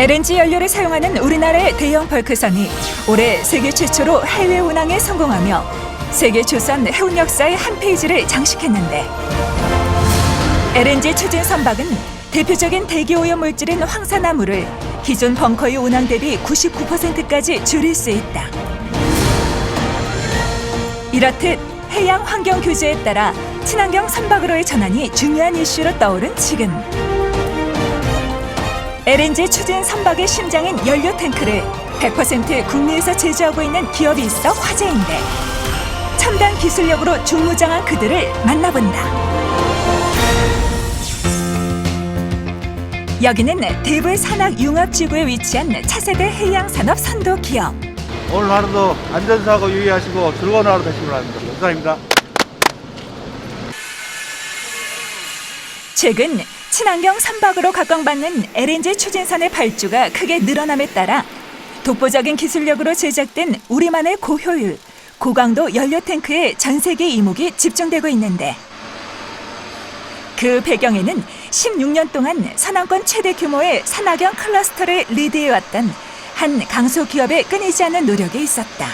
LNG 연료를 사용하는 우리나라의 대형 벌크선이 올해 세계 최초로 해외 운항에 성공하며 세계 조선 해운 역사의 한 페이지를 장식했는데, LNG 추진 선박은 대표적인 대기 오염 물질인 황산화물을 기존 벙커유 운항 대비 99%까지 줄일 수 있다. 이렇듯 해양 환경 규제에 따라 친환경 선박으로의 전환이 중요한 이슈로 떠오른 지금, LNG 추진 선박의 심장인 연료 탱크를 100% 국내에서 제조하고 있는 기업이 있어 화제인데, 첨단 기술력으로 중무장한 그들을 만나본다. 여기는 대불 산악융합지구에 위치한 차세대 해양산업 선도 기업. 오늘 하루도 안전사고 유의하시고 즐거운 하루 되시기 바랍니다. 감사합니다. 최근 친환경 선박으로 각광받는 LNG 추진선의 발주가 크게 늘어남에 따라 독보적인 기술력으로 제작된 우리만의 고효율, 고강도 연료 탱크에 전 세계 이목이 집중되고 있는데, 그 배경에는 16년 동안 서남권 최대 규모의 산학연 클러스터를 리드해왔던 한 강소기업의 끊이지 않는 노력이 있었다.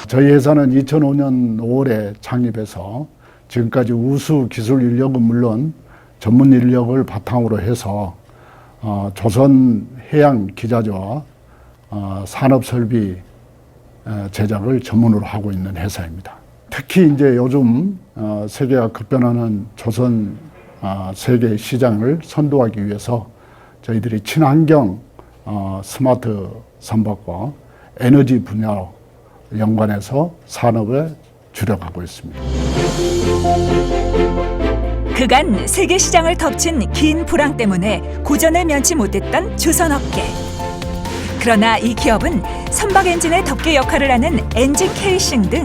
저희 회사는 2005년 5월에 창립해서 지금까지 우수 기술 인력은 물론 전문 인력을 바탕으로 해서 조선 해양 기자재와 산업 설비 제작을 전문으로 하고 있는 회사입니다. 특히 이제 요즘 세계가 급변하는 조선 세계 시장을 선도하기 위해서 저희들이 친환경 스마트 선박과 에너지 분야로 연관해서 산업에 주력하고 있습니다. 그간 세계 시장을 덮친 긴 불황 때문에 고전을 면치 못했던 조선업계. 그러나 이 기업은 선박 엔진의 덮개 역할을 하는 엔진 케이싱 등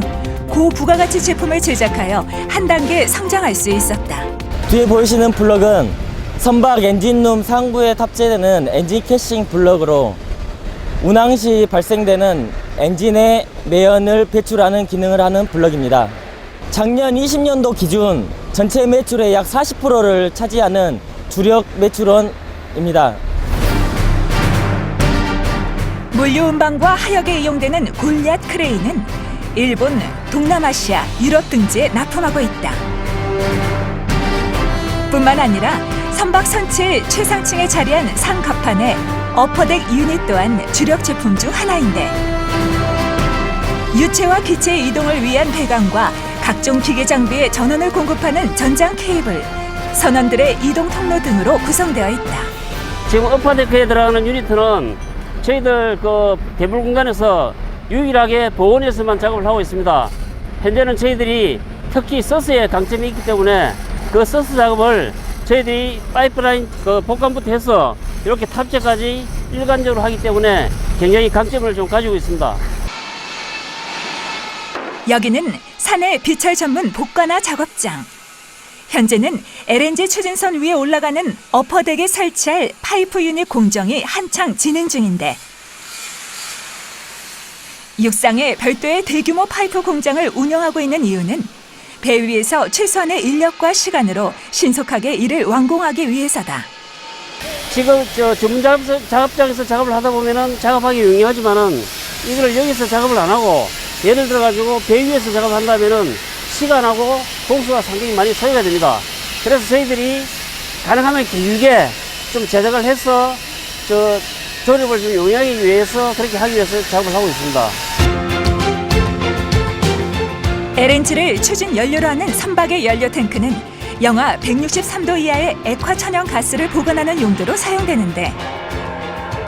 고부가가치 제품을 제작하여 한 단계 성장할 수 있었다. 뒤에 보이시는 블럭은 선박 엔진룸 상부에 탑재되는 엔진 캐싱 블럭으로 운항 시 발생되는 엔진의 매연을 배출하는 기능을 하는 블럭입니다. 작년 20년도 기준 전체 매출의 약 40%를 차지하는 주력 매출원입니다. 물류 운반과 하역에 이용되는 골리앗 크레인은 일본, 동남아시아, 유럽 등지에 납품하고 있다. 뿐만 아니라 선박 선체의 최상층에 자리한 상갑판의 어퍼덱 유닛 또한 주력 제품 중 하나인데, 유체와 기체의 이동을 위한 배관과 각종 기계 장비의 전원을 공급하는 전장 케이블, 선원들의 이동 통로 등으로 구성되어 있다. 지금 어퍼데크에 들어가는 유니트는 저희들 대불 공간에서 유일하게 보온에서만 작업을 하고 있습니다. 현재는 저희들이 특히 서스에 강점이 있기 때문에 그 서스 작업을 저희들이 파이프라인 복관부터 해서 이렇게 탑재까지 일관적으로 하기 때문에 굉장히 강점을 좀 가지고 있습니다. 여기는 산해 비철 전문 복관화 작업장. 현재는 LNG 추진선 위에 올라가는 어퍼덱에 설치할 파이프 유닛 공정이 한창 진행 중인데, 육상에 별도의 대규모 파이프 공장을 운영하고 있는 이유는 배 위에서 최소한의 인력과 시간으로 신속하게 이를 완공하기 위해서다. 지금 전문 작업장에서 작업을 하다 보면은 작업하기 용이하지만은 이걸 여기서 작업을 안 하고 예를 들어 가지고 배 위에서 작업을 한다면은 시간하고 공수가 상당히 많이 소요가 됩니다. 그래서 저희들이 가능하면 길게 좀 제작을 해서 조립을 좀 용이하기 위해서 그렇게 하기 위해서 작업을 하고 있습니다. LNG를 추진 연료로 하는 선박의 연료 탱크는 영하 163도 이하의 액화 천연 가스를 보관하는 용도로 사용되는데,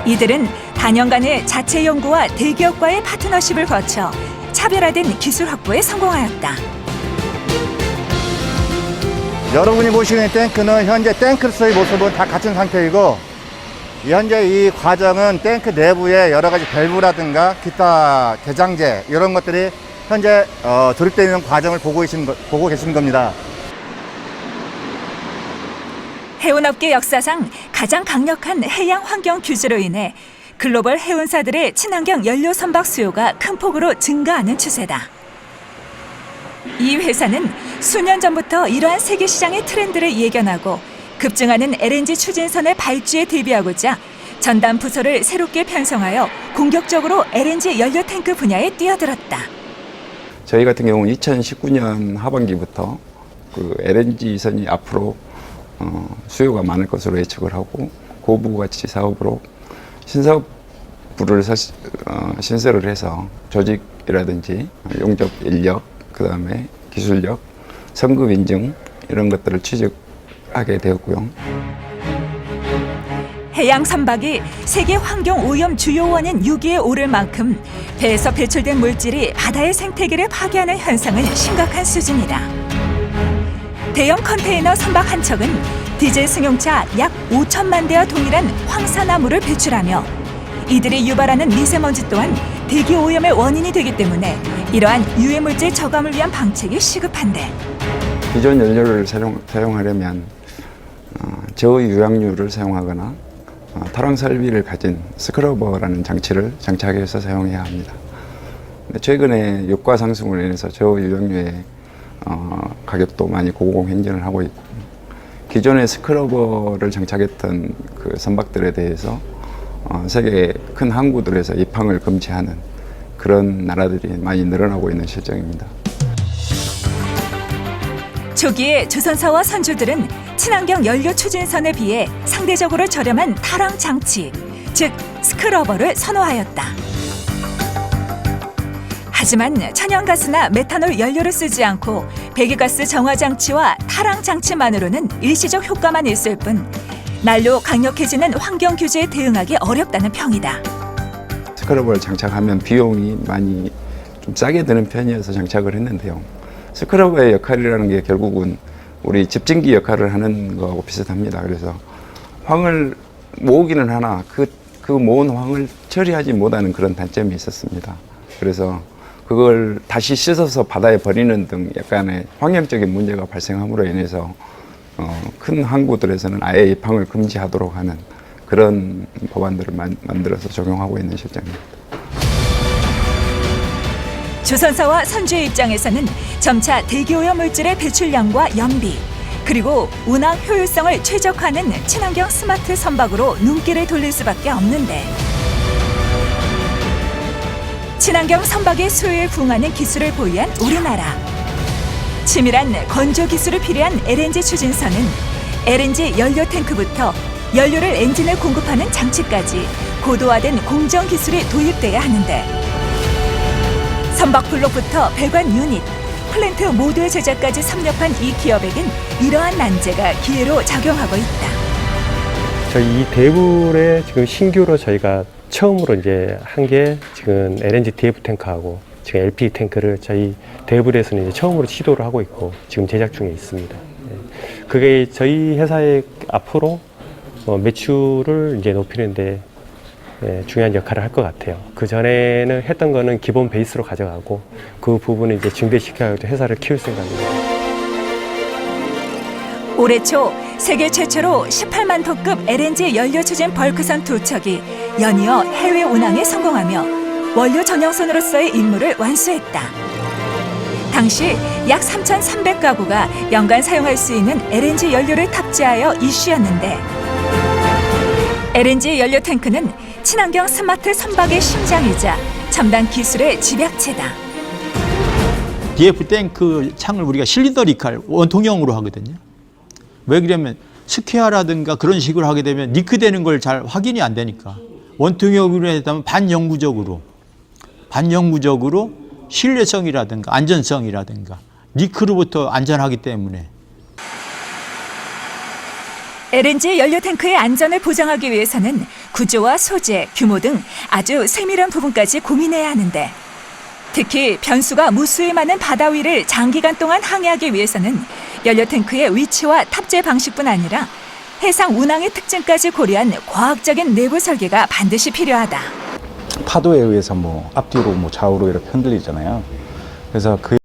이들은 단연간의 자체 연구와 대기업과의 파트너십을 거쳐 차별화된 기술 확보에 성공하였다. 여러분이 보시는 탱크는 현재 탱크로서의 모습은 다 갖춘 상태이고, 현재 이 과정은 탱크 내부에 여러 가지 밸브라든가 기타 개장제 이런 것들이 현재 조립되어 있는 과정을 보고 계신 겁니다. 해운업계 역사상 가장 강력한 해양 환경 규제로 인해 글로벌 해운사들의 친환경 연료 선박 수요가 큰 폭으로 증가하는 추세다. 이 회사는 수년 전부터 이러한 세계 시장의 트렌드를 예견하고 급증하는 LNG 추진선의 발주에 대비하고자 전담 부서를 새롭게 편성하여 공격적으로 LNG 연료 탱크 분야에 뛰어들었다. 저희 같은 경우는 2019년 하반기부터 그 LNG선이 앞으로 수요가 많을 것으로 예측을 하고 고부가치 사업으로 신사업부를 신설을 해서 조직이라든지 용접 인력, 그다음에 기술력, 성급 인증 이런 것들을 취득하게 되었고요. 해양 선박이 세계 환경 오염 주요 원인 6위에 오를 만큼 배에서 배출된 물질이 바다의 생태계를 파괴하는 현상은 심각한 수준이다. 대형 컨테이너 선박 한 척은 디젤 승용차 약 5천만 대와 동일한 황산화물을 배출하며 이들이 유발하는 미세먼지 또한 대기 오염의 원인이 되기 때문에 이러한 유해물질 저감을 위한 방책이 시급한데, 기존 연료를 사용하려면 저유량유를 사용하거나 탈항 설비를 가진 스크러버라는 장치를 장착해서 사용해야 합니다. 최근에 유가 상승으로 인해서 저유량유의 가격도 많이 고공행진을 하고 있고, 기존의 스크러버를 장착했던 그 선박들에 대해서 세계 큰 항구들에서 입항을 금지하는 그런 나라들이 많이 늘어나고 있는 실정입니다. 초기에 조선사와 선주들은 친환경 연료 추진선에 비해 상대적으로 저렴한 탈항 장치, 즉 스크러버를 선호하였다. 하지만 천연가스나 메탄올 연료를 쓰지 않고 배기가스 정화 장치와 탈항 장치만으로는 일시적 효과만 있을 뿐 날로 강력해지는 환경 규제에 대응하기 어렵다는 평이다. 스크러버를 장착하면 비용이 많이 좀 싸게 드는 편이어서 장착을 했는데요. 스크러버의 역할이라는 게 결국은 우리 집진기 역할을 하는 거하고 비슷합니다. 그래서 황을 모으기는 하나 그 모은 황을 처리하지 못하는 그런 단점이 있었습니다. 그래서 그걸 다시 씻어서 바다에 버리는 등 약간의 환경적인 문제가 발생함으로 인해서 큰 항구들에서는 아예 입항을 금지하도록 하는 그런 법안들을 만들어서 적용하고 있는 실정입니다. 조선사와 선주의 입장에서는 점차 대기오염 물질의 배출량과 연비, 그리고 운항 효율성을 최적화하는 친환경 스마트 선박으로 눈길을 돌릴 수밖에 없는데, 친환경 선박의 수요에 부응하는 기술을 보유한 우리나라. 치밀한 건조 기술을 필요한 LNG 추진선은 LNG 연료 탱크부터 연료를 엔진에 공급하는 장치까지 고도화된 공정 기술이 도입돼야 하는데, 선박 블록부터 배관 유닛, 플랜트 모듈 제작까지 섭렵한 이 기업에겐 이러한 난제가 기회로 작용하고 있다. 저희 이 대불에 지금 신규로 저희가 처음으로 이제 한 게 지금 LNG DF 탱크하고 지금 LP 탱크를 저희 대불에서는 이제 처음으로 시도를 하고 있고 지금 제작 중에 있습니다. 그게 저희 회사의 앞으로 매출을 이제 높이는데 중요한 역할을 할 것 같아요. 그 전에는 했던 거는 기본 베이스로 가져가고 그 부분을 이제 증대시켜서 회사를 키울 생각입니다. 올해 초 세계 최초로 18만 톤급 LNG 연료 추진 벌크선 2척이 연이어 해외 운항에 성공하며 원료 전용선으로서의 임무를 완수했다. 당시 약 3,300가구가 연간 사용할 수 있는 LNG 연료를 탑재하여 이슈였는데, LNG 연료 탱크는 친환경 스마트 선박의 심장이자 첨단 기술의 집약체다. DF 탱크 창을 우리가 실린더리칼 원통형으로 하거든요. 왜 그러냐면 스퀘어라든가 그런 식으로 하게 되면 니크되는 걸 잘 확인이 안 되니까 원통형으로 했다면 반영구적으로 신뢰성이라든가 안전성이라든가 니크로부터 안전하기 때문에. LNG 연료 탱크의 안전을 보장하기 위해서는 구조와 소재, 규모 등 아주 세밀한 부분까지 고민해야 하는데, 특히 변수가 무수히 많은 바다 위를 장기간 동안 항해하기 위해서는 연료 탱크의 위치와 탑재 방식뿐 아니라 해상 운항의 특징까지 고려한 과학적인 내부 설계가 반드시 필요하다. 파도에 의해서 앞뒤로 좌우로 이렇게 흔들리잖아요. 그래서 그